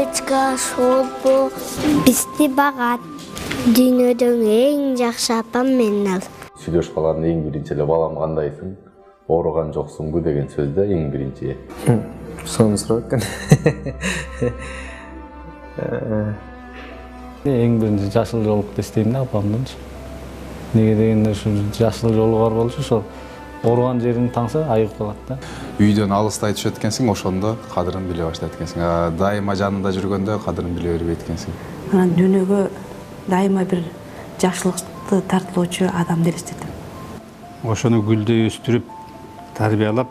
математика, шолпу, бизди багат. Дүйнөдөн эң жакшы апам менен ал. Сүйлөшүп калганда эң биринчи эле балам кандайсың? Ооруган жоксуңбу деген сөздө эң биринчи. Соны сурап экен. Эң биринчи жашыл жолукту издейм да апамдынчы. Неге дегенде ушу жашыл жолу бар болчу, ошол ооруган жерин таңса айыгып калат да. Үйдөн алыстай түшөт экенсиң, ошондо кадырын биле баштайт экенсиң. Дайыма жанында жүргөндө кадырын биле бербейт экенсиң. Анан дүйнөгө дайыма бир жакшылыкты тартылуучу адамды элестетем. Ошону гүлдөй өстүрүп, тарбиялап,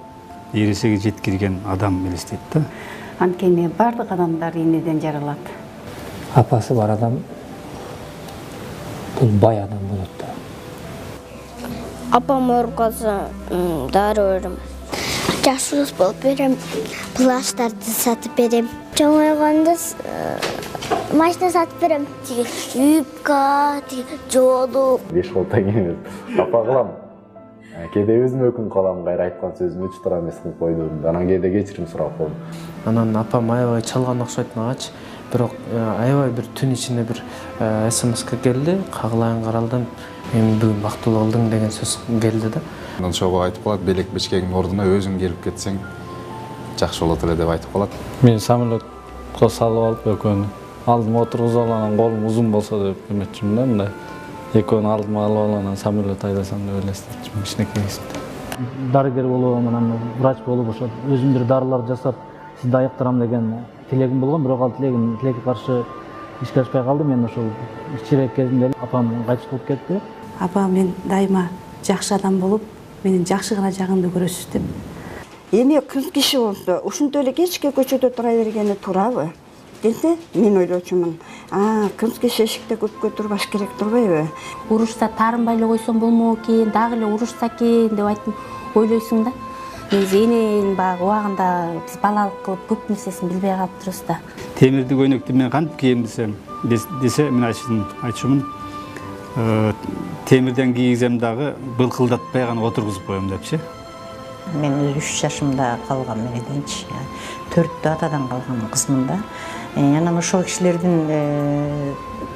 эресеге жеткирген адам элестейт да. Анткени бардык адамдар энеден жаралат. Апасы бар адам бул бай адам болот да. Апам ооруп калса, дары берем. Жакшыбыз болуп берем, плаштарды сатып берем. Чоңойгондо машина сатып берем. Юбка, жолу. 5 колтон кийип апа кылам. Кээде өзүм өкүнүп калам, кайра айткан сөзүмө чытыра эмес кылып койдум. Анан кээде кечирим сурап коем. Анан апам аябай чалган окшойт магачы. Бирок аябай бир түн ичинде бир СМС келди. Кагылайын каралдым. Мен бүгүн бактылуу болдуң деген сөз келди да. Анан ошого айтып калат, белек бечкеңдин ордуна өзүң келип кетсең жакшы болот эле деп айтып калат. Мен самолетко салып алып экөөнү алдыма отургузуп алган, колум узун болсо деп эметчүмүн да, мындай. Экөөнү алдыма алып алган, самолет айдасам деп элестетчүмүн кичинекей кезимде. Дарыгер болуп, анан врач болуп, ошо өзүм бир дарылар жасап, сизди айыктырам деген тилегим болгон, бирок ал тилекке каршы ишке ашпай калды. Мен ошол кичирээк кезимде апам кайтыш болуп кетти. Апа, мен дайыма жакшы адам болуп, менин жакшы гана жагымды көрөсүз деп. Эми кыз киши болсо, ушунтой эле кечке көчөдө тура бергени турабы? Десе, мен ойлочумун. Кыз киши эшикте көпкө турбаш керек турбайбы? Урушса таарынбай эле койсом болмок экен, дагы эле урушса экен деп айтып ойлойсуң да. Негизи эненин баягы убагында биз балалык кылып көп нерсесин билбей калыптырбыз да. Темирди көйнөктү мен кантип кийем десе, мен айтышмын. Темирден кийгизем дагы былкылдатпай гана отургузуп коем депчи. Мен 3 жашымда калган мененчи. 4 атадан калган кызмын да. Анан ошол кишилердин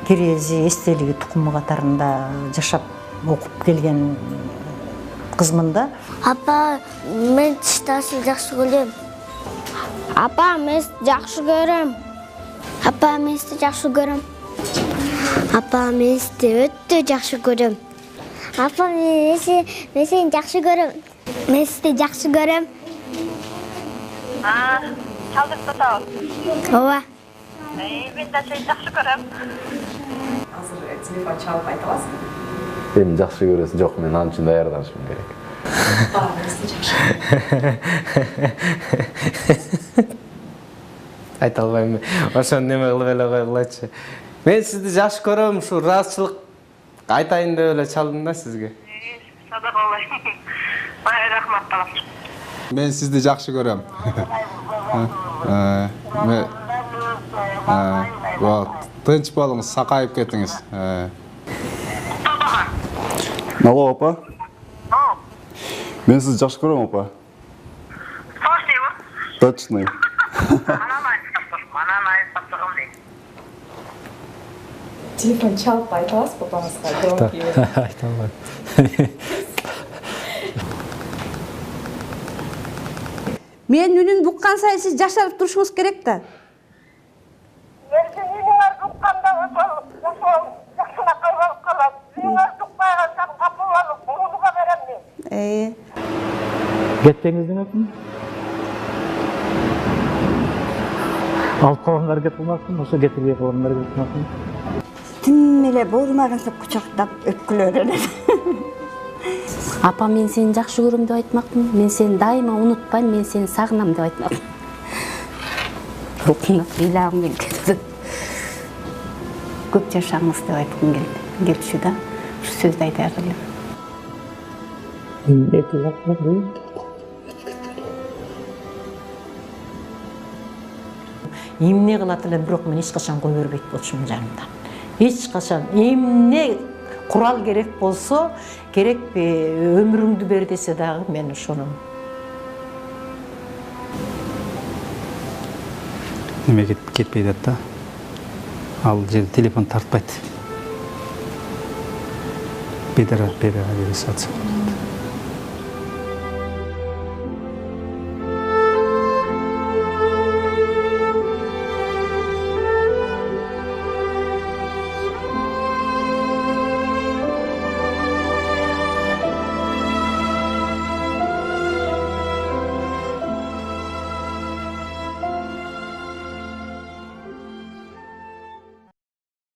кирези, эстелиги, тукуму катарында жашап окуп келген кызмын да. Апа, мен тиштасын жакшы көрөм. Апа, мен жакшы көрөм. Апа, мен жакшы көрөм. Апа, мен өтө жакшы көрөм. Апа, мен сени жакшы көрөм. Мен сизди жакшы көрөм. Чалдырып татабыз. Ооба. Мен да сени жакшы көрөм. Азыр телефон чалып айта аласың? Эми жакшы көрөсүң, жок, мен ал үчүн даярданышым керек. Айта албайм. Ошону неме кылып эле койгулачы. Мен сизди жакшы көрөм, ушу ыраазычылык айтайын деп эле чалдым да сизге. Садакалай. Бай рахмат калам. Мен сизди жакшы көрөм. Тынч болуңуз, сакайып кетиңиз. Алло, апа. Мен сізді жақсы көрем, апа. Точно. Телефон чалып айта аласыз папаңызға? Айта албайм. Мен үнүн буккан сайын сиз жашарып турушуңуз керек да. Кетпеңиз демекмин. Алып калганга аракет кылмакмын, ошо кетирбей калганга аракет кылмакмын. Тим эле боорумаган сап кучактап өпкүлөр эле. Апа, мен сени жакшы көрөм деп айтмакмын. Мен сени дайыма унутпайм, мен сени сагынам деп айтмакмын. Рухуна ыйлагым келди. Көп жашаңыз деп айткым келчү да. Ушу сөздү айтар элем. Эмне кылат элем, бирок мен эч качан кой бербейт болчумун жанымдан. Эч качан эмне курал керек болсо, керекпи өмүрүңдү бер десе дагы мен ошону. неме кетпей жатат да. Ал жерде телефон тартпайт. Бедара бере салса.